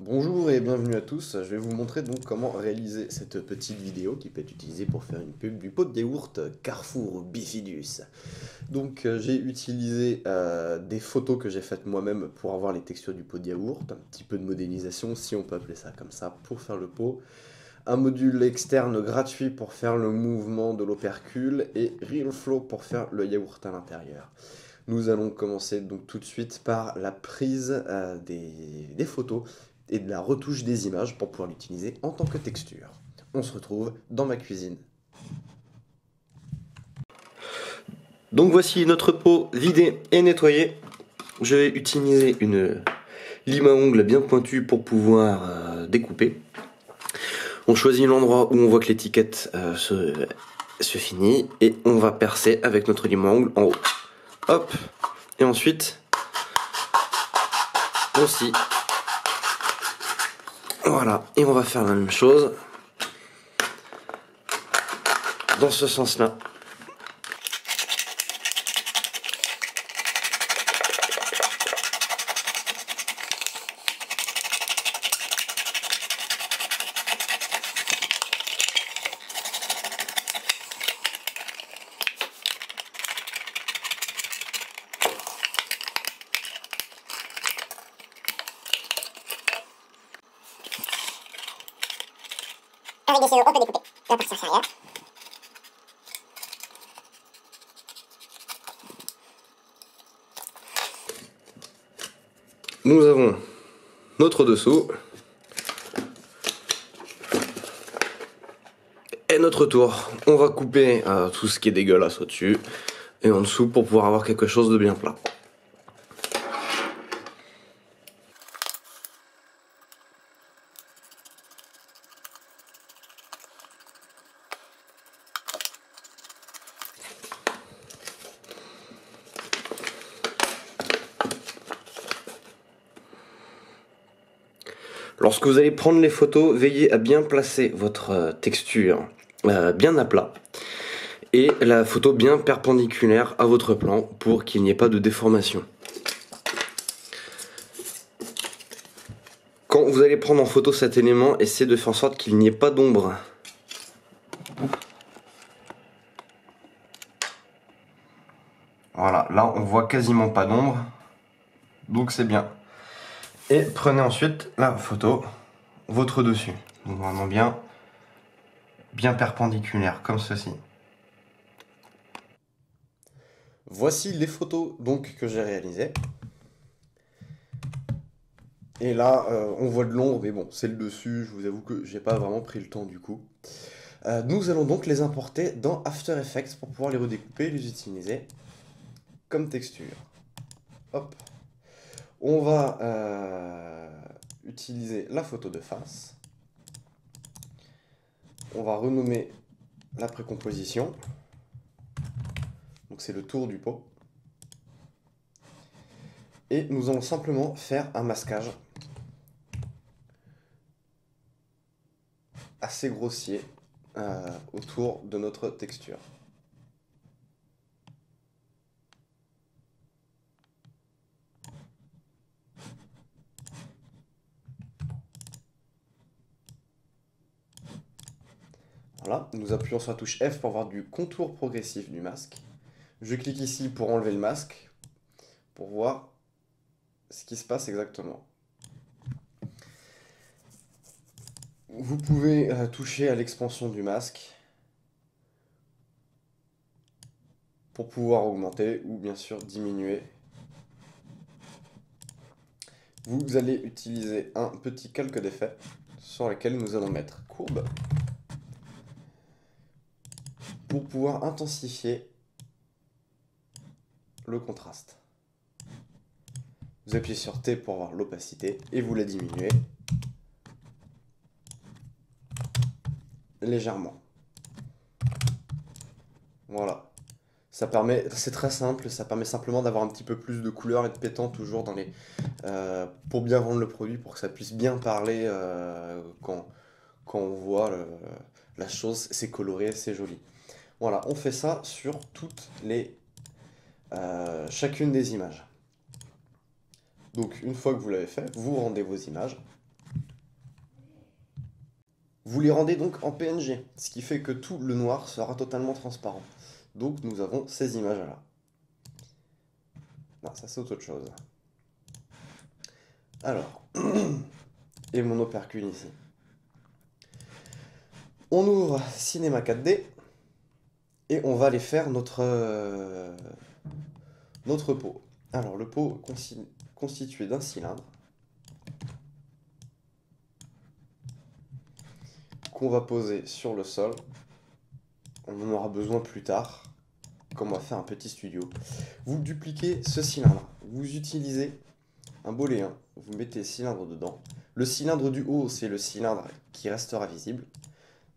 Bonjour et bienvenue à tous, je vais vous montrer donc comment réaliser cette petite vidéo qui peut être utilisée pour faire une pub du pot de yaourt Carrefour Bifidus. Donc j'ai utilisé des photos que j'ai faites moi-même pour avoir les textures du pot de yaourt, un petit peu de modélisation si on peut appeler ça comme ça pour faire le pot, un module externe gratuit pour faire le mouvement de l'opercule et RealFlow pour faire le yaourt à l'intérieur. Nous allons commencer donc tout de suite par la prise des photos et de la retouche des images pour pouvoir l'utiliser en tant que texture. On se retrouve dans ma cuisine. Donc voici notre pot vidé et nettoyé. Je vais utiliser une lime à ongles bien pointue pour pouvoir découper. On choisit l'endroit où on voit que l'étiquette se finit et on va percer avec notre lime à ongles en haut. Hop. Et ensuite, on scie. Voilà, et on va faire la même chose dans ce sens-là. Avec des ciseaux, on peut découper la partie inférieure. Nous avons notre dessous et notre tour. On va couper tout ce qui est dégueulasse au-dessus et en dessous pour pouvoir avoir quelque chose de bien plat. Lorsque vous allez prendre les photos, veillez à bien placer votre texture bien à plat et la photo bien perpendiculaire à votre plan pour qu'il n'y ait pas de déformation. Quand vous allez prendre en photo cet élément, essayez de faire en sorte qu'il n'y ait pas d'ombre. Voilà, là on voit quasiment pas d'ombre, donc c'est bien. Et prenez ensuite la photo, votre dessus, donc vraiment bien perpendiculaire, comme ceci. Voici les photos donc que j'ai réalisées. Et là, on voit de l'ombre, mais bon, c'est le dessus, je vous avoue que j'ai pas vraiment pris le temps du coup. Nous allons donc les importer dans After Effects pour pouvoir les redécouper et les utiliser comme texture. Hop. On va utiliser la photo de face. On va renommer la précomposition. Donc c'est le tour du pot. Et nous allons simplement faire un masquage assez grossier autour de notre texture. Voilà, nous appuyons sur la touche F pour avoir du contour progressif du masque. Je clique ici pour enlever le masque, pour voir ce qui se passe exactement. Vous pouvez toucher à l'expansion du masque pour pouvoir augmenter ou bien sûr diminuer. Vous allez utiliser un petit calque d'effet sur lequel nous allons mettre courbe pour pouvoir intensifier le contraste. Vous appuyez sur T pour avoir l'opacité et vous la diminuez légèrement. Voilà. Ça permet, c'est très simple, ça permet simplement d'avoir un petit peu plus de couleur et de pétant toujours dans les, pour bien vendre le produit, pour que ça puisse bien parler quand on voit la chose, c'est coloré, c'est joli. Voilà, on fait ça sur chacune des images. Donc une fois que vous l'avez fait, vous rendez vos images. Vous les rendez donc en PNG, ce qui fait que tout le noir sera totalement transparent. Donc nous avons ces images-là. Non, ça c'est autre chose. Alors, et mon opercule ici. On ouvre Cinema 4D et on va aller faire notre pot. Alors le pot constitué d'un cylindre qu'on va poser sur le sol. On en aura besoin plus tard, quand on va faire un petit studio. Vous dupliquez ce cylindre. Vous utilisez un boléen. Vous mettez le cylindre dedans. Le cylindre du haut, c'est le cylindre qui restera visible.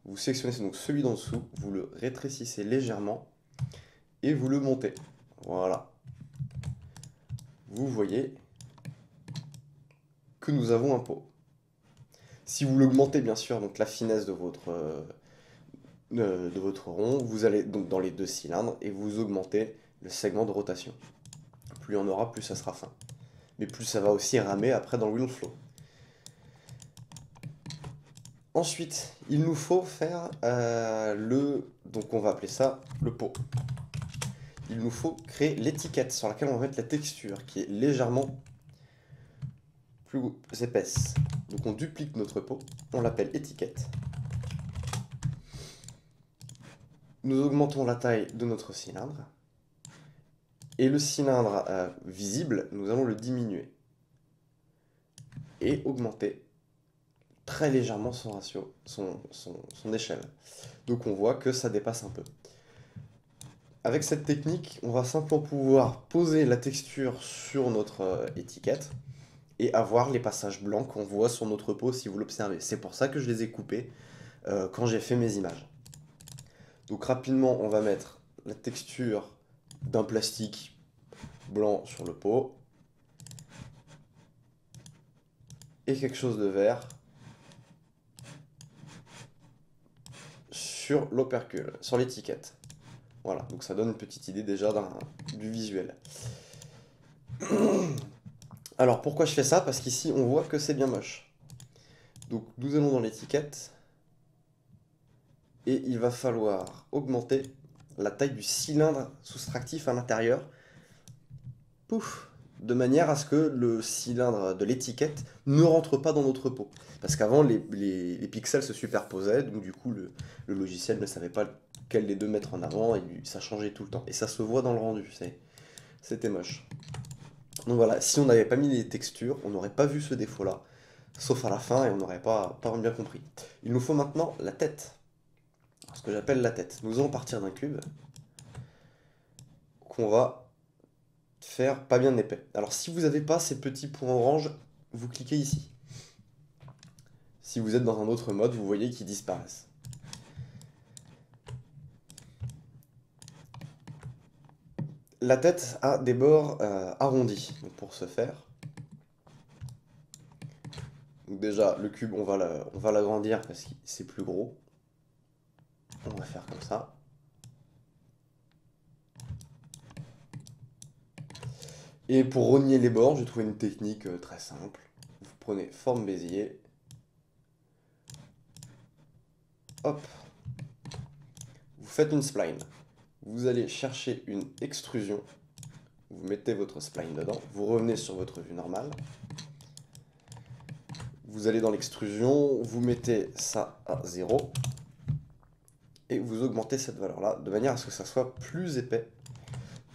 Vous sélectionnez donc celui d'en dessous. Vous le rétrécissez légèrement. Et vous le montez. Voilà. Vous voyez que nous avons un pot. Si vous l'augmentez bien sûr, donc la finesse de votre rond, vous allez donc dans les deux cylindres et vous augmentez le segment de rotation. Plus il y en aura, plus ça sera fin. Mais plus ça va aussi ramer après dans le wheel flow. Ensuite, il nous faut faire donc on va appeler ça le pot. Il nous faut créer l'étiquette sur laquelle on va mettre la texture qui est légèrement plus épaisse. Donc on duplique notre pot, on l'appelle étiquette. Nous augmentons la taille de notre cylindre. Et le cylindre visible, nous allons le diminuer. Et augmenter très légèrement son ratio, son échelle. Donc on voit que ça dépasse un peu. Avec cette technique, on va simplement pouvoir poser la texture sur notre étiquette et avoir les passages blancs qu'on voit sur notre pot si vous l'observez. C'est pour ça que je les ai coupés quand j'ai fait mes images. Donc rapidement, on va mettre la texture d'un plastique blanc sur le pot et quelque chose de vert sur l'opercule, sur l'étiquette. Voilà, donc ça donne une petite idée déjà du visuel. Alors pourquoi je fais ça? Parce qu'ici on voit que c'est bien moche. Donc nous allons dans l'étiquette et il va falloir augmenter la taille du cylindre soustractif à l'intérieur. Pouf! De manière à ce que le cylindre de l'étiquette ne rentre pas dans notre pot. Parce qu'avant, les pixels se superposaient, donc du coup, le logiciel ne savait pas lequel des deux mettre en avant, et ça changeait tout le temps. Et ça se voit dans le rendu, c'était moche. Donc voilà, si on n'avait pas mis les textures, on n'aurait pas vu ce défaut-là, sauf à la fin, et on n'aurait pas bien compris. Il nous faut maintenant la tête. Ce que j'appelle la tête. Nous allons partir d'un cube qu'on va faire pas bien épais. Alors si vous n'avez pas ces petits points orange, vous cliquez ici. Si vous êtes dans un autre mode, vous voyez qu'ils disparaissent. La tête a des bords arrondis. Donc pour ce faire, donc déjà le cube on va l'agrandir parce que c'est plus gros. On va faire comme ça. Et pour rogner les bords, j'ai trouvé une technique très simple. Vous prenez forme Bézier. Hop. Vous faites une spline. Vous allez chercher une extrusion. Vous mettez votre spline dedans. Vous revenez sur votre vue normale. Vous allez dans l'extrusion. Vous mettez ça à 0. Et vous augmentez cette valeur-là de manière à ce que ça soit plus épais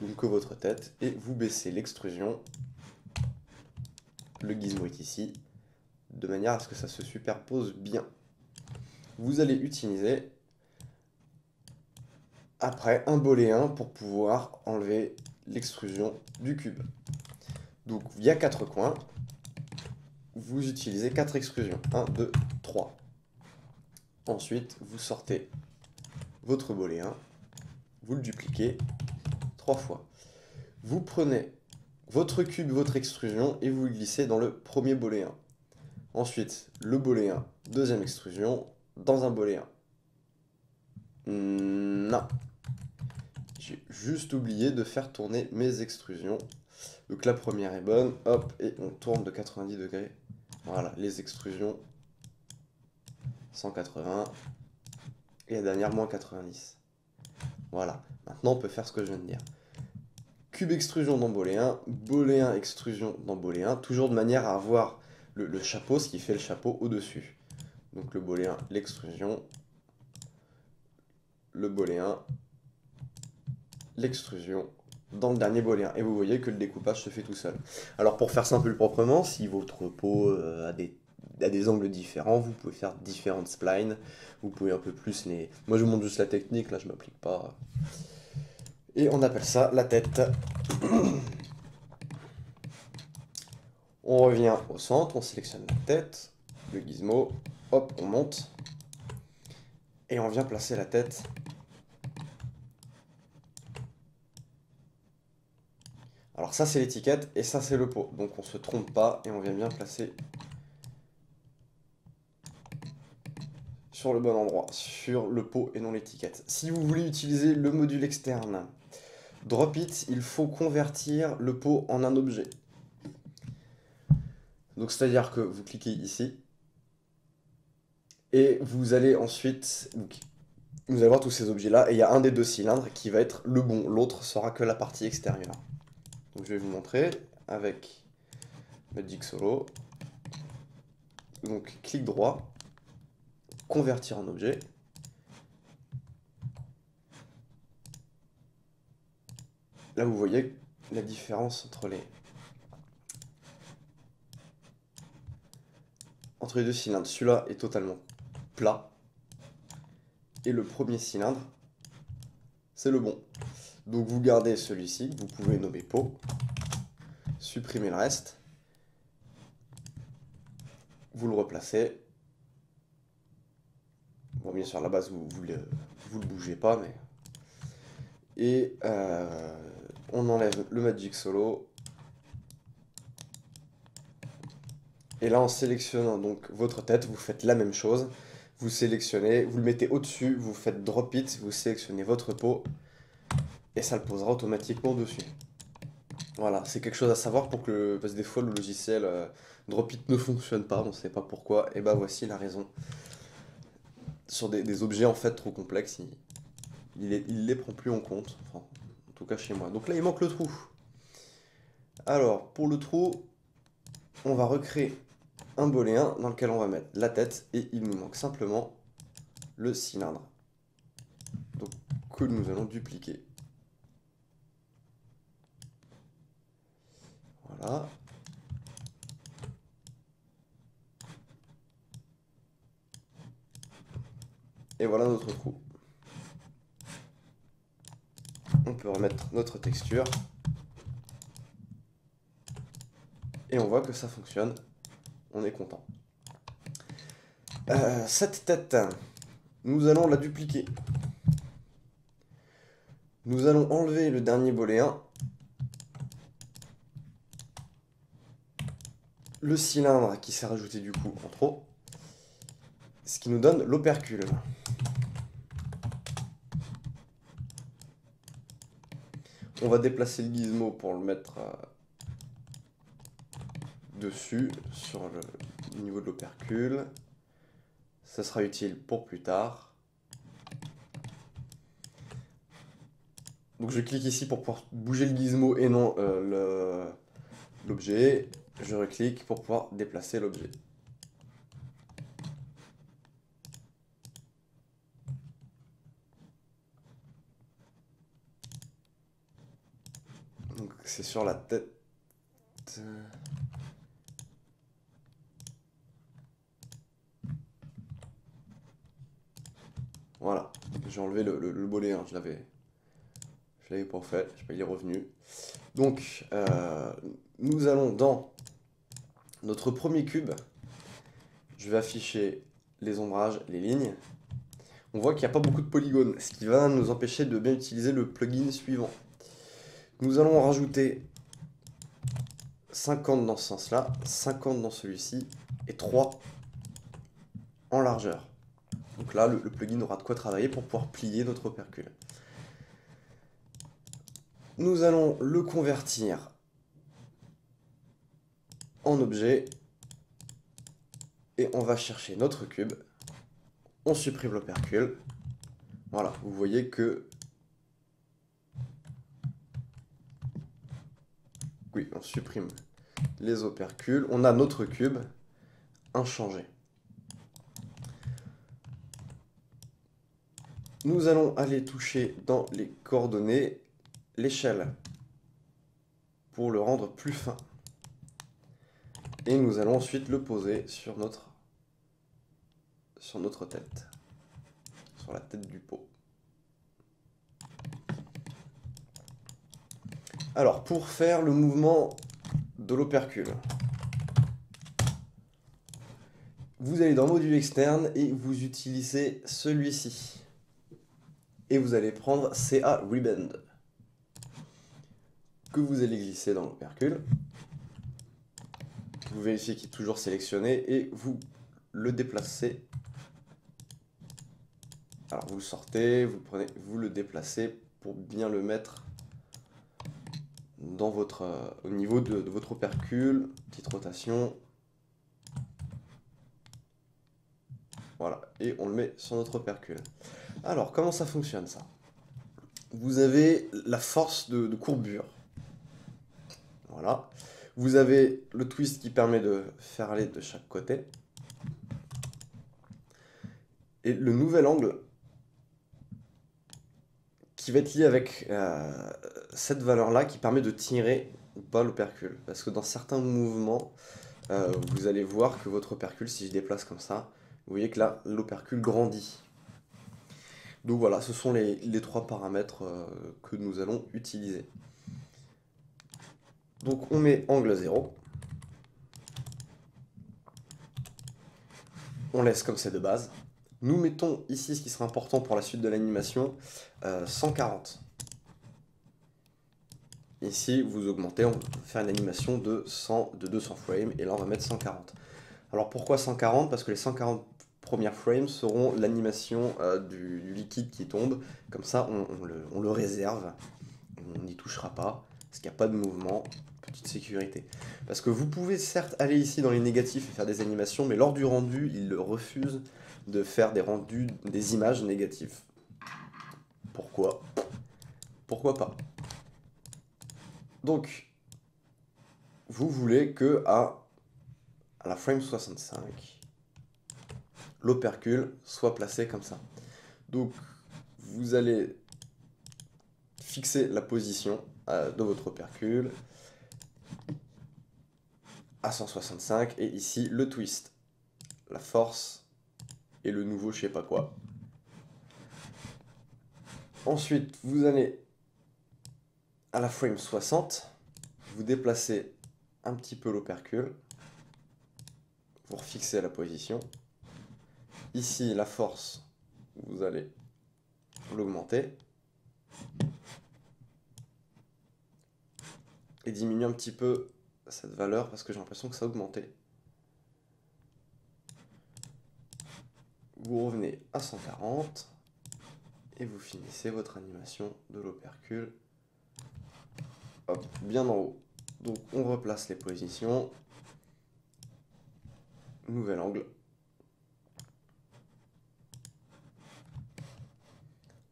donc que votre tête, et vous baissez l'extrusion, le gizmo est ici, de manière à ce que ça se superpose bien. Vous allez utiliser après un boléen pour pouvoir enlever l'extrusion du cube. Donc il y a 4 coins, vous utilisez 4 extrusions, 1, 2, 3. Ensuite vous sortez votre boléen, vous le dupliquez 3 fois. Vous prenez votre cube, votre extrusion, et vous le glissez dans le premier boléen. Ensuite, le boléen, deuxième extrusion, dans un boléen. Non. J'ai juste oublié de faire tourner mes extrusions. Donc la première est bonne, hop, et on tourne de 90 degrés. Voilà, les extrusions 180, et la dernière, moins 90. Voilà, maintenant on peut faire ce que je viens de dire. Cube extrusion dans Booléen, Booléen extrusion dans Booléen, toujours de manière à avoir le chapeau, ce qui fait le chapeau au-dessus. Donc le Booléen, l'extrusion, le Booléen, l'extrusion dans le dernier Booléen. Et vous voyez que le découpage se fait tout seul. Alors pour faire simple et proprement, si votre pot a des angles différents, vous pouvez faire différentes splines. Vous pouvez un peu plus les... Moi je vous montre juste la technique, là je m'applique pas. Et on appelle ça la tête. On revient au centre, on sélectionne la tête, le gizmo, hop, on monte. Et on vient placer la tête. Alors ça c'est l'étiquette et ça c'est le pot. Donc on se trompe pas et on vient bien placer sur le bon endroit, sur le pot et non l'étiquette. Si vous voulez utiliser le module externe Drop It, il faut convertir le pot en un objet. Donc c'est-à-dire que vous cliquez ici et vous allez ensuite, vous allez voir tous ces objets là et il y a un des deux cylindres qui va être le bon, l'autre sera que la partie extérieure. Donc je vais vous montrer avec Magic Solo. Donc clic droit, convertir en objet. Là vous voyez la différence entre les deux cylindres. Celui-là est totalement plat. Et le premier cylindre, c'est le bon. Donc vous gardez celui-ci, vous pouvez nommer pot, supprimer le reste, vous le replacez. Bon, bien sûr, à la base, vous le bougez pas, mais... Et on enlève le Magic Solo. Et là, en sélectionnant donc votre tête, vous faites la même chose. Vous sélectionnez, vous le mettez au-dessus, vous faites Drop It, vous sélectionnez votre pot, et ça le posera automatiquement dessus. Voilà, c'est quelque chose à savoir parce que des fois le logiciel Drop It ne fonctionne pas, on ne sait pas pourquoi, et bah voici la raison. Sur des objets en fait trop complexes, il les prend plus en compte, enfin, en tout cas chez moi. Donc là il manque le trou. Alors pour le trou, on va recréer un booléen dans lequel on va mettre la tête et il nous manque simplement le cylindre. Donc que nous allons dupliquer. Voilà. Et voilà notre trou. On peut remettre notre texture. Et on voit que ça fonctionne. On est content. Cette tête, nous allons la dupliquer. Nous allons enlever le dernier booléen. Le cylindre qui s'est rajouté du coup en trop. Ce qui nous donne l'opercule. On va déplacer le gizmo pour le mettre dessus, sur le niveau de l'opercule. Ça sera utile pour plus tard. Donc je clique ici pour pouvoir bouger le gizmo et non l'objet. Je reclique pour pouvoir déplacer l'objet. Donc c'est sur la tête. Voilà, j'ai enlevé le booléen, je l'avais pas fait, je sais pas, il est revenu. Donc nous allons dans notre premier cube, je vais afficher les ombrages, les lignes. On voit qu'il n'y a pas beaucoup de polygones, ce qui va nous empêcher de bien utiliser le plugin suivant. Nous allons en rajouter 50 dans ce sens-là, 50 dans celui-ci, et 3 en largeur. Donc là, le plugin aura de quoi travailler pour pouvoir plier notre opercule. Nous allons le convertir en objet, et on va chercher notre cube. on supprime l'opercule. Voilà, vous voyez que... Oui, on supprime les opercules. On a notre cube inchangé. Nous allons aller toucher dans les coordonnées l'échelle pour le rendre plus fin. Et nous allons ensuite le poser sur notre tête, sur la tête du pot. Alors, pour faire le mouvement de l'opercule, vous allez dans module externe et vous utilisez celui-ci. Et vous allez prendre CA Rebend, que vous allez glisser dans l'opercule. Vous vérifiez qu'il est toujours sélectionné et vous le déplacez. Alors vous le sortez, vous le déplacez pour bien le mettre dans au niveau de votre opercule. Petite rotation. Voilà, et on le met sur notre opercule. Alors, comment ça fonctionne ça? Vous avez la force de courbure. Voilà. Vous avez le twist qui permet de faire aller de chaque côté. Et le nouvel angle qui va être lié avec cette valeur-là qui permet de tirer ou pas l'opercule. Parce que dans certains mouvements, vous allez voir que votre opercule, si je déplace comme ça, vous voyez que là, l'opercule grandit. Donc voilà, ce sont les trois paramètres que nous allons utiliser. Donc on met angle 0. On laisse comme c'est de base. Nous mettons ici, ce qui sera important pour la suite de l'animation, 140. Ici, vous augmentez, on va faire une animation de 200 frames, et là on va mettre 140. Alors pourquoi 140? Parce que les 140 premières frames seront l'animation du liquide qui tombe. Comme ça, on le réserve, on n'y touchera pas, parce qu'il n'y a pas de mouvement. Petite sécurité. Parce que vous pouvez certes aller ici dans les négatifs et faire des animations, mais lors du rendu, il refuse de faire des rendus, des images négatives. Pourquoi? Pourquoi pas? Donc, vous voulez que à la frame 65, l'opercule soit placé comme ça. Donc, vous allez fixer la position de votre opercule à 165, et ici le twist, la force et le nouveau je sais pas quoi. Ensuite, vous allez à la frame 60, vous déplacez un petit peu l'opercule, vous refixez la position. Ici, la force, vous allez l'augmenter et diminuer un petit peu cette valeur parce que j'ai l'impression que ça a augmenté. Vous revenez à 140 et vous finissez votre animation de l'opercule. Hop, bien en haut. Donc on replace les positions. Nouvel angle.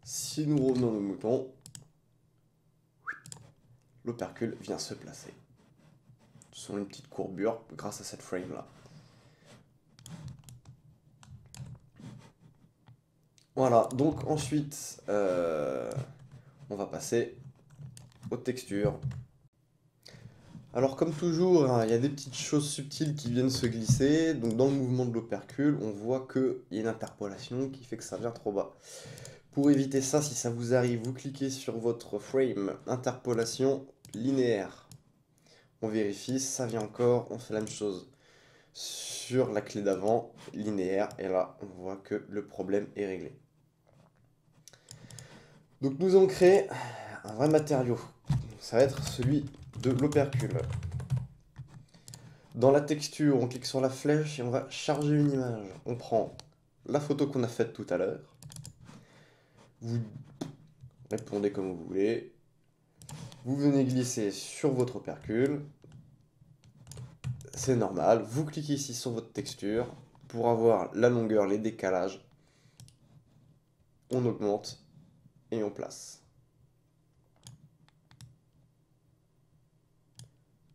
Si nous revenons au mouton, l'opercule vient se placer sur une petite courbure grâce à cette frame là. Voilà, donc ensuite on va passer aux textures. Alors comme toujours, hein, il y a des petites choses subtiles qui viennent se glisser. Donc dans le mouvement de l'opercule, on voit qu'il y a une interpolation qui fait que ça vient trop bas. Pour éviter ça, si ça vous arrive, vous cliquez sur votre frame, interpolation linéaire. On vérifie, ça vient encore, on fait la même chose sur la clé d'avant, linéaire, et là on voit que le problème est réglé. Donc nous allons créer un vrai matériau, ça va être celui de l'opercule. Dans la texture, on clique sur la flèche et on va charger une image. On prend la photo qu'on a faite tout à l'heure, vous répondez comme vous voulez, vous venez glisser sur votre opercule, c'est normal, vous cliquez ici sur votre texture pour avoir la longueur, les décalages, on augmente et on place.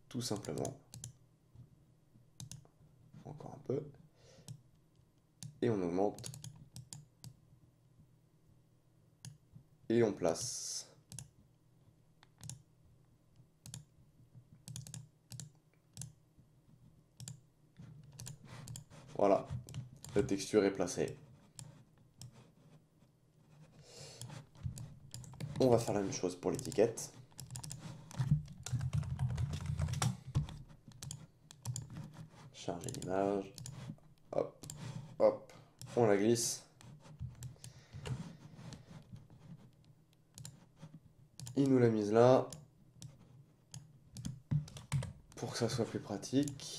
Tout simplement. Encore un peu. Et on augmente. Et on place. Voilà, la texture est placée. On va faire la même chose pour l'étiquette. Charger l'image. Hop, hop, on la glisse. Il nous l'a mise là. Pour que ça soit plus pratique.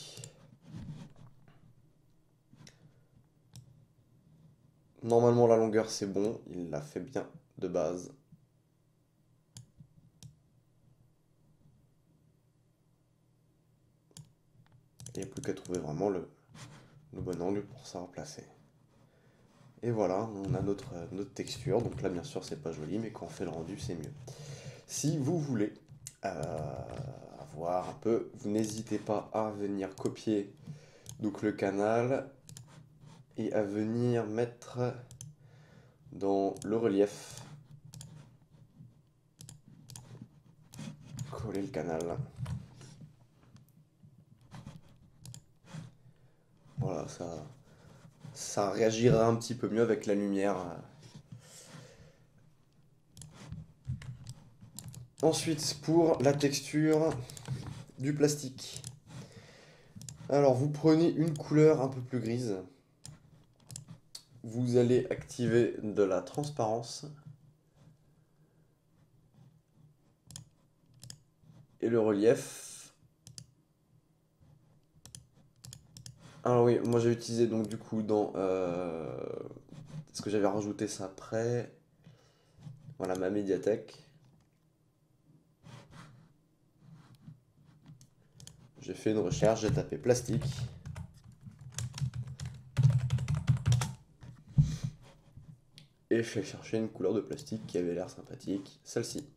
Normalement la longueur c'est bon, il l'a fait bien de base. Il n'y a plus qu'à trouver vraiment le bon angle pour ça replacer. Et voilà, on a notre texture. Donc là bien sûr c'est pas joli, mais quand on fait le rendu c'est mieux. Si vous voulez voir un peu, vous n'hésitez pas à venir copier donc le canal et à venir mettre dans le relief, coller le canal. Voilà, ça réagira un petit peu mieux avec la lumière. Ensuite, pour la texture du plastique. Alors, vous prenez une couleur un peu plus grise. Vous allez activer de la transparence. Et le relief. Alors oui, moi j'ai utilisé donc du coup dans... Est-ce que j'avais rajouté ça après? Voilà ma médiathèque. J'ai fait une recherche, j'ai tapé plastique. Et je vais chercher une couleur de plastique qui avait l'air sympathique, celle-ci.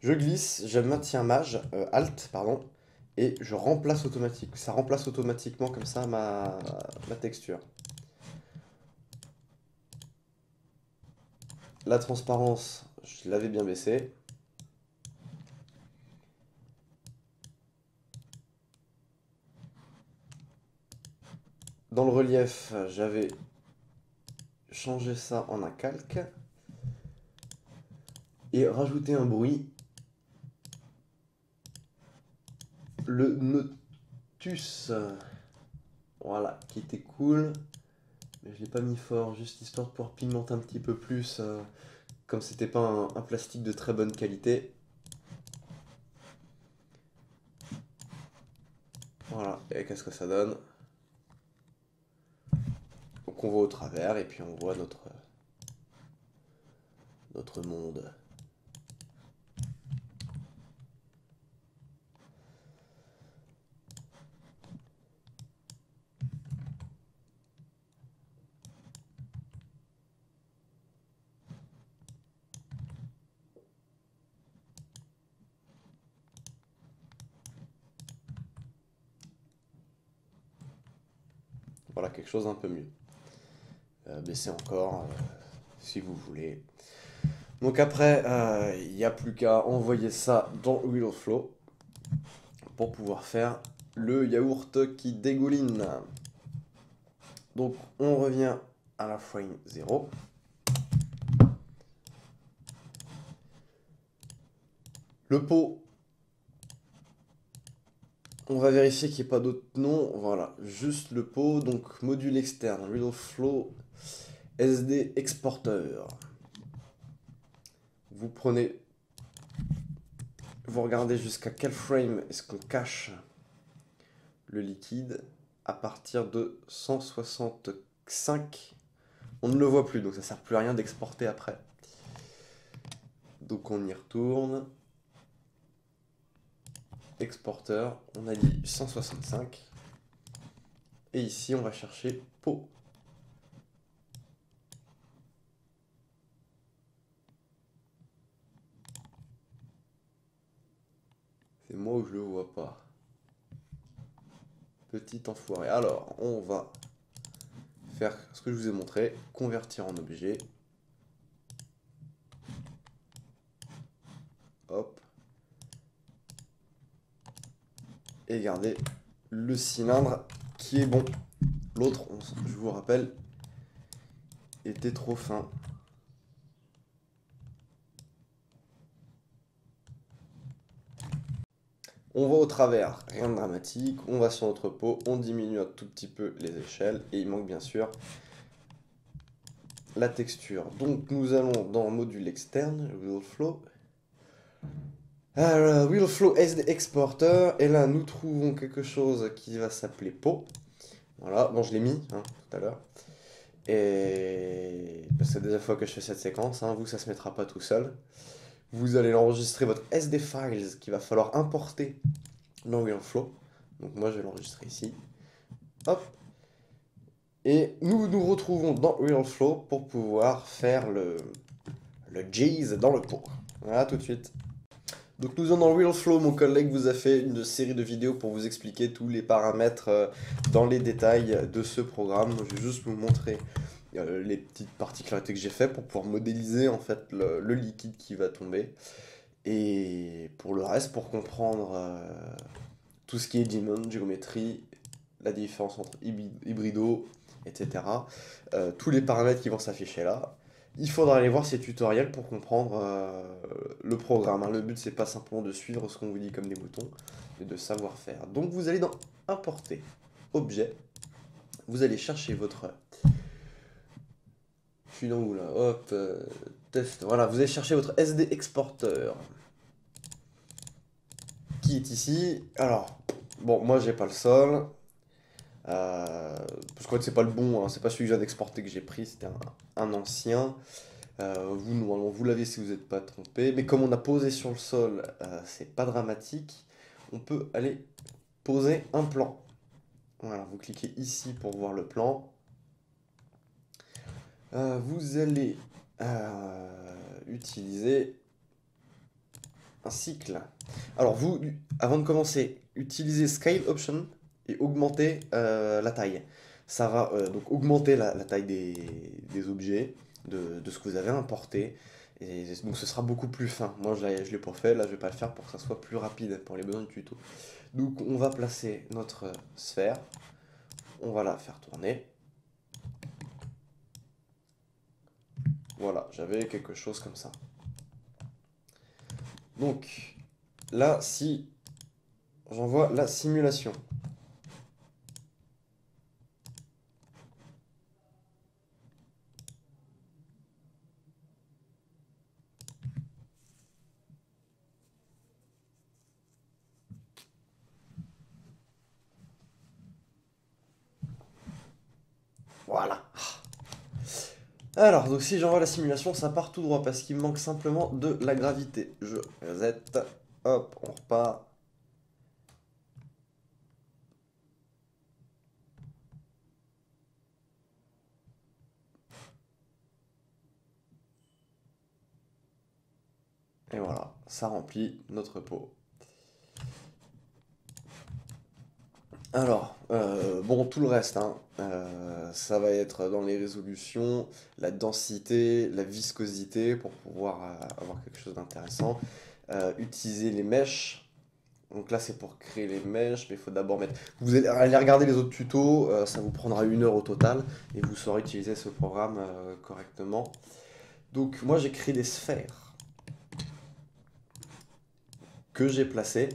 Je glisse, je maintiens Alt, pardon, et je remplace automatique. Ça remplace automatiquement comme ça ma texture. La transparence, je l'avais bien baissée. Dans le relief, j'avais changé ça en un calque. Et rajouté un bruit. Le Notus. Voilà, qui était cool. Mais je l'ai pas mis fort, juste histoire de pouvoir pigmenter un petit peu plus. Comme c'était pas un plastique de très bonne qualité. Voilà, et qu'est-ce que ça donne? Donc on voit au travers et puis on voit notre monde. Voilà, quelque chose d'un peu mieux. Baissez encore si vous voulez. Donc après, il n'y a plus qu'à envoyer ça dans Wheel of Flow pour pouvoir faire le yaourt qui dégouline. Donc on revient à la frame 0. Le pot, on va vérifier qu'il n'y ait pas d'autres noms. Voilà, juste le pot. Donc module externe, Wheel of Flow SD exporteur. Vous prenez, vous regardez jusqu'à quel frame est-ce qu'on cache le liquide. À partir de 165, on ne le voit plus, donc ça sert plus à rien d'exporter après. Donc on y retourne. Exporteur, on a dit 165. Et ici on va chercher pot. C'est moi où je le vois pas. Petit enfoiré. Alors, on va faire ce que je vous ai montré. Convertir en objet. Hop. Et garder le cylindre qui est bon. L'autre, je vous rappelle, était trop fin. On va au travers, rien de dramatique, on va sur notre pot, on diminue un tout petit peu les échelles et il manque bien sûr la texture. Donc nous allons dans le module externe, Wheelflow. Alors, Wheelflow SD Exporter, et là nous trouvons quelque chose qui va s'appeler pot. Voilà, bon je l'ai mis tout à l'heure. Et c'est la deuxième fois que je fais cette séquence, vous ça se mettra pas tout seul. Vous allez l'enregistrer votre SD files qu'il va falloir importer dans Wheelflow. Donc moi je vais l'enregistrer ici. Hop. Et nous nous retrouvons dans Wheelflow pour pouvoir faire le Jizz dans le pot. Voilà tout de suite. Donc nous sommes dans Wheelflow, mon collègue vous a fait une série de vidéos pour vous expliquer tous les paramètres dans les détails de ce programme. Je vais juste vous montrer les petites particularités que j'ai fait pour pouvoir modéliser en fait le liquide qui va tomber. Et pour le reste, pour comprendre tout ce qui est diamond, géométrie, la différence entre hybrido, etc. Tous les paramètres qui vont s'afficher là. Il faudra aller voir ces tutoriels pour comprendre le programme. Le but, c'est pas simplement de suivre ce qu'on vous dit comme des moutons, mais de savoir faire. Donc vous allez dans Importer, Objet. Vous allez chercher votre... Je suis dans où là? Hop, test. Voilà, vous allez chercher votre SD Exporter. Qui est ici. Alors, bon, moi j'ai pas le sol. Parce qu'en fait c'est pas le bon, c'est pas celui que je viens d'exporter que j'ai pris, c'était un ancien. Vous, normalement, vous l'avez si vous n'êtes pas trompé. Mais comme on a posé sur le sol, c'est pas dramatique. On peut aller poser un plan. Voilà, vous cliquez ici pour voir le plan. Vous allez utiliser un cycle. Alors vous, avant de commencer, utilisez Scale Option et augmenter la taille. Ça va donc augmenter la taille des objets, de ce que vous avez importé. Et donc ce sera beaucoup plus fin. Moi je l'ai pas fait, là je vais pas le faire pour que ça soit plus rapide pour les besoins du tuto. Donc on va placer notre sphère, on va la faire tourner. Voilà, j'avais quelque chose comme ça. Donc là, si j'envoie la simulation, voilà. Alors, donc si j'envoie la simulation, ça part tout droit parce qu'il me manque simplement de la gravité. Je reset, hop, on repart. Et voilà, ça remplit notre pot. Alors, bon, tout le reste, ça va être dans les résolutions, la densité, la viscosité pour pouvoir avoir quelque chose d'intéressant. Utiliser les mèches. Donc là, c'est pour créer les mèches, mais il faut d'abord mettre... Vous allez aller regarder les autres tutos, ça vous prendra 1 heure au total, et vous saurez utiliser ce programme correctement. Donc moi, j'ai créé des sphères que j'ai placées.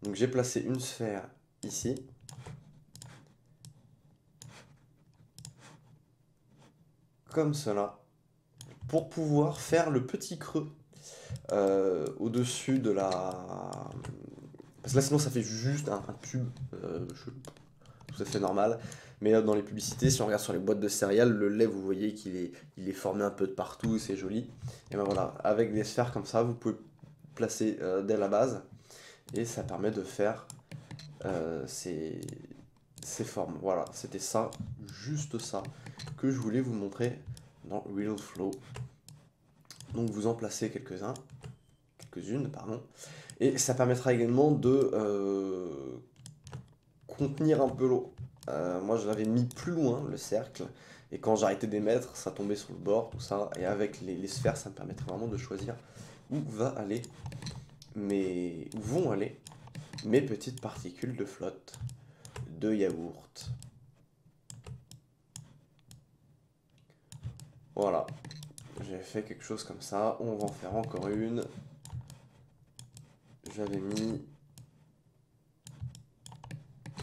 Donc j'ai placé une sphère ici. Comme cela. Pour pouvoir faire le petit creux au-dessus de la... Parce que là sinon ça fait juste un tube tout à fait normal. Mais là, dans les publicités, si on regarde sur les boîtes de céréales, le lait vous voyez qu'il est formé un peu de partout, c'est joli. Et ben voilà, avec des sphères comme ça, vous pouvez placer dès la base. Et ça permet de faire ces formes. Voilà, c'était ça, juste ça, que je voulais vous montrer dans Wheelflow. Donc vous en placez quelques-uns. quelques-unes, pardon. Et ça permettra également de contenir un peu l'eau. Moi, je l'avais mis plus loin, le cercle, et quand j'arrêtais d'émettre, ça tombait sur le bord, tout ça. Et avec les sphères, ça me permettrait vraiment de choisir où où vont aller mes petites particules de flotte, de yaourt. Voilà, j'ai fait quelque chose comme ça. On va en faire encore une. J'avais mis...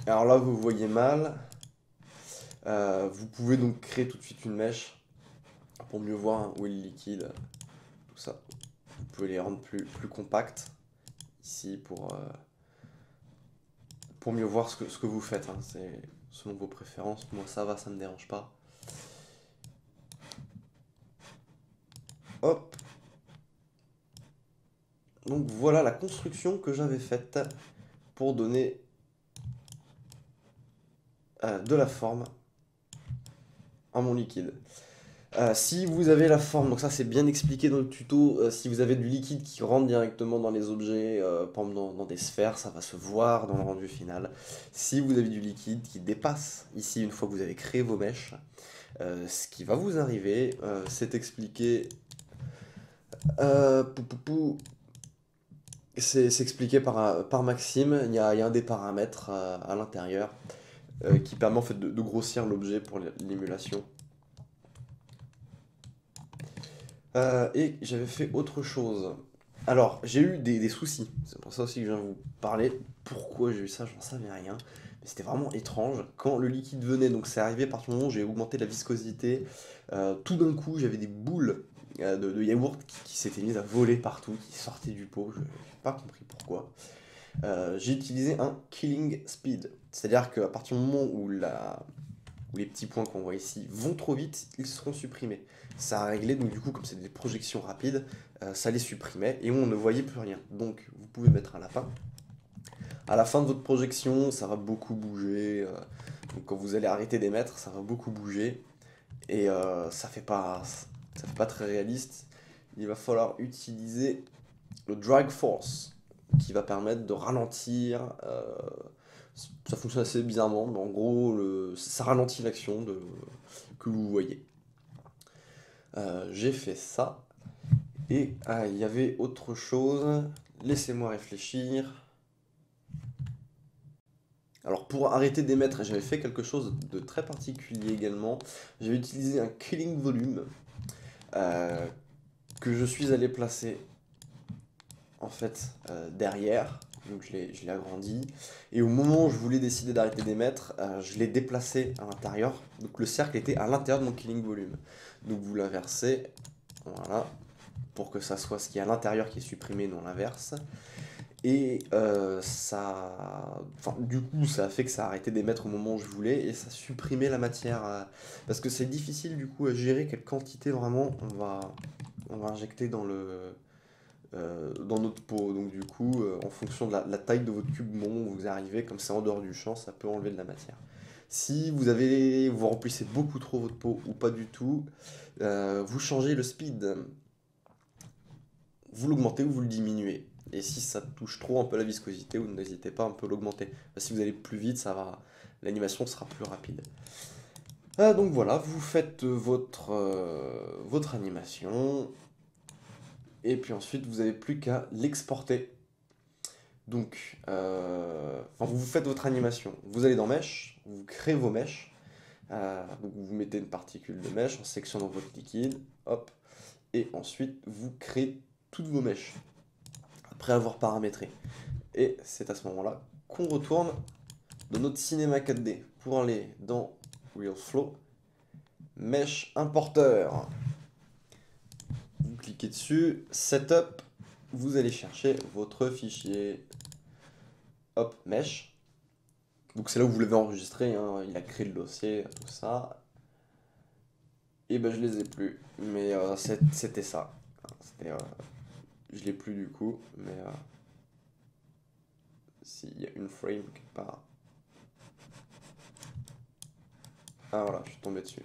Alors là, vous voyez mal. Vous pouvez donc créer tout de suite une mèche pour mieux voir où est le liquide. Tout ça. Vous pouvez les rendre plus compacts ici pour mieux voir ce que vous faites. Hein. C'est selon vos préférences. Moi, ça va, ça me dérange pas. Hop. Donc voilà la construction que j'avais faite pour donner de la forme à mon liquide. Si vous avez la forme, donc ça c'est bien expliqué dans le tuto, si vous avez du liquide qui rentre directement dans les objets, par exemple dans des sphères, ça va se voir dans le rendu final. Si vous avez du liquide qui dépasse, ici une fois que vous avez créé vos mèches, ce qui va vous arriver, c'est expliqué... C'est expliqué par Maxime, il y a un des paramètres à l'intérieur qui permet en fait de grossir l'objet pour l'émulation. Et j'avais fait autre chose. Alors, j'ai eu des soucis. C'est pour ça aussi que je viens vous parler. Pourquoi j'ai eu ça, j'en savais rien. Mais c'était vraiment étrange. Quand le liquide venait, donc c'est arrivé à partir du moment où j'ai augmenté la viscosité, tout d'un coup j'avais des boules de yaourt qui s'étaient mises à voler partout, qui sortaient du pot. Je n'ai pas compris pourquoi. J'ai utilisé un killing speed. C'est-à-dire qu'à partir du moment où les petits points qu'on voit ici vont trop vite, ils seront supprimés. Ça a réglé, donc du coup, comme c'est des projections rapides, ça les supprimait et on ne voyait plus rien. Donc vous pouvez mettre un lapin. À la fin de votre projection, ça va beaucoup bouger. Donc quand vous allez arrêter d'émettre, ça va beaucoup bouger. Et ça fait pas très réaliste. Il va falloir utiliser le drag force qui va permettre de ralentir. Ça fonctionne assez bizarrement, mais en gros, ça ralentit l'action que vous voyez. J'ai fait ça. Et il y avait autre chose. Laissez-moi réfléchir. Alors pour arrêter d'émettre, j'avais fait quelque chose de très particulier également. J'avais utilisé un killing volume que je suis allé placer en fait derrière. Donc je l'ai agrandi. Et au moment où je voulais décider d'arrêter d'émettre, je l'ai déplacé à l'intérieur. Donc le cercle était à l'intérieur de mon killing volume. Donc vous l'inversez, voilà, pour que ça soit ce qui est à l'intérieur qui est supprimé, non l'inverse. Et du coup, ça a fait que ça a arrêté d'émettre au moment où je voulais et ça supprimait la matière. Parce que c'est difficile du coup à gérer quelle quantité vraiment on va injecter dans notre pot. Donc du coup, en fonction de la taille de votre cube où vous arrivez, comme c'est en dehors du champ, ça peut enlever de la matière. Si vous remplissez beaucoup trop votre pot ou pas du tout, vous changez le speed. Vous l'augmentez ou vous le diminuez. Et si ça touche trop un peu la viscosité, vous n'hésitez pas un peu à l'augmenter. Si vous allez plus vite, l'animation sera plus rapide. Donc voilà, vous faites votre animation. Et puis ensuite, vous n'avez plus qu'à l'exporter. Donc, vous faites votre animation. Vous allez dans Mesh, vous créez vos mèches. Donc vous mettez une particule de mèche en sectionnant votre liquide. Hop. Et ensuite, vous créez toutes vos mèches après avoir paramétré. Et c'est à ce moment-là qu'on retourne dans notre cinéma 4D pour aller dans RealFlow, Mesh Importeur. Vous cliquez dessus, Setup, vous allez chercher votre fichier. Hop, Mesh. Donc c'est là où vous l'avez enregistré, hein, il a créé le dossier, tout ça. Et ben je les ai plus, mais c'était ça. Je l'ai plus du coup, mais s'il y a une frame quelque part. Ah voilà, je suis tombé dessus.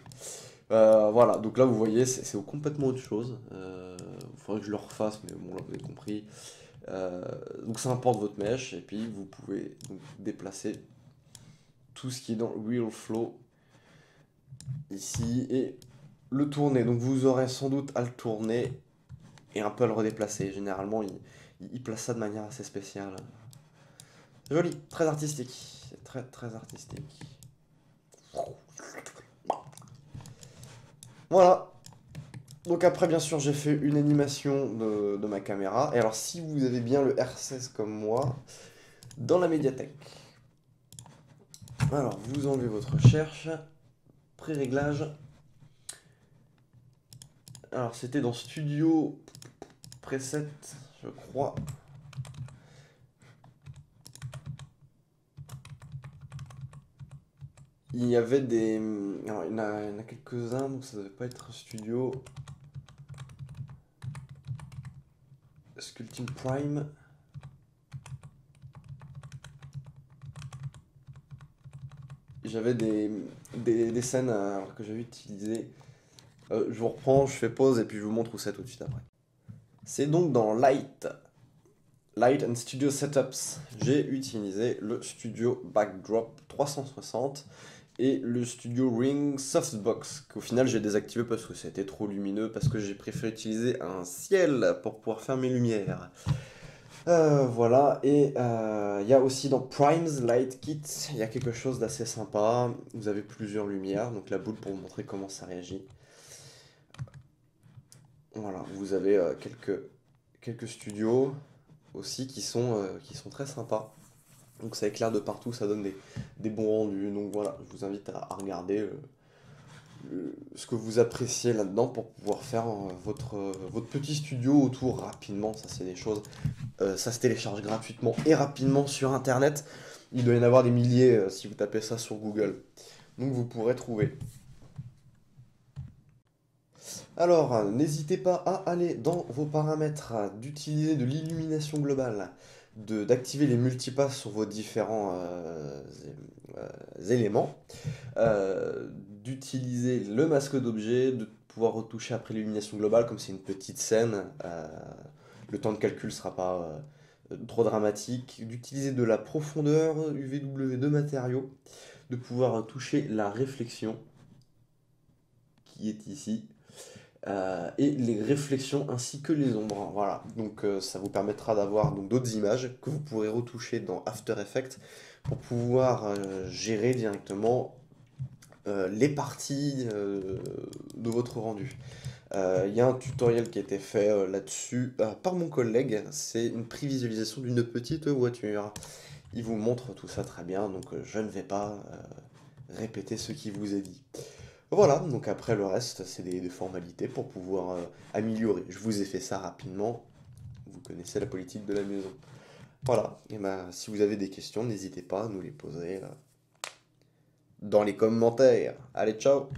Voilà, donc là vous voyez, c'est complètement autre chose. faudrait que je le refasse, mais bon, là, vous avez compris. Donc ça importe votre mèche, et puis vous pouvez donc déplacer tout ce qui est dans Real Flow ici, et le tourner. Donc vous aurez sans doute à le tourner et un peu à le redéplacer. Généralement, il place ça de manière assez spéciale. Joli, très artistique. Très très artistique. Voilà. Donc après, bien sûr, j'ai fait une animation de ma caméra. Et alors, si vous avez bien le R16 comme moi, dans la médiathèque. Alors, vous enlevez votre recherche. Pré-réglage. Alors, c'était dans Studio Preset, je crois. Il y avait des... Alors, il y en a quelques-uns, donc ça devait pas être Studio. Sculpting Prime. J'avais des scènes alors que j'avais utilisées. Je vous reprends, je fais pause et puis je vous montre où c'est tout de suite après. C'est donc dans Light and Studio Setups. J'ai utilisé le Studio Backdrop 360 et le Studio Ring Softbox, qu'au final j'ai désactivé parce que c'était trop lumineux, parce que j'ai préféré utiliser un ciel pour pouvoir faire mes lumières. Voilà, et il y a aussi dans Primes Light Kit, il y a quelque chose d'assez sympa. Vous avez plusieurs lumières, donc la boule pour vous montrer comment ça réagit. Voilà, vous avez quelques studios aussi qui sont très sympas. Donc ça éclaire de partout, ça donne des bons rendus. Donc voilà, je vous invite à regarder ce que vous appréciez là-dedans pour pouvoir faire votre petit studio autour rapidement. Ça, c'est des choses. Ça se télécharge gratuitement et rapidement sur Internet. Il doit y en avoir des milliers si vous tapez ça sur Google. Donc vous pourrez trouver. Alors, n'hésitez pas à aller dans vos paramètres, d'utiliser de l'illumination globale, d'activer les multipasses sur vos différents éléments, d'utiliser le masque d'objet, de pouvoir retoucher après l'illumination globale, comme c'est une petite scène, le temps de calcul ne sera pas trop dramatique, d'utiliser de la profondeur UVW de matériaux, de pouvoir toucher la réflexion qui est ici. Et les réflexions ainsi que les ombres. Voilà, donc ça vous permettra d'avoir d'autres images que vous pourrez retoucher dans After Effects pour pouvoir gérer directement les parties de votre rendu. Il y a un tutoriel qui a été fait là-dessus par mon collègue, c'est une prévisualisation d'une petite voiture. Il vous montre tout ça très bien, donc je ne vais pas répéter ce qu'il vous a dit. Voilà, donc après le reste, c'est des formalités pour pouvoir améliorer. Je vous ai fait ça rapidement, vous connaissez la politique de la maison. Voilà, et ben, si vous avez des questions, n'hésitez pas à nous les poser dans les commentaires. Allez, ciao!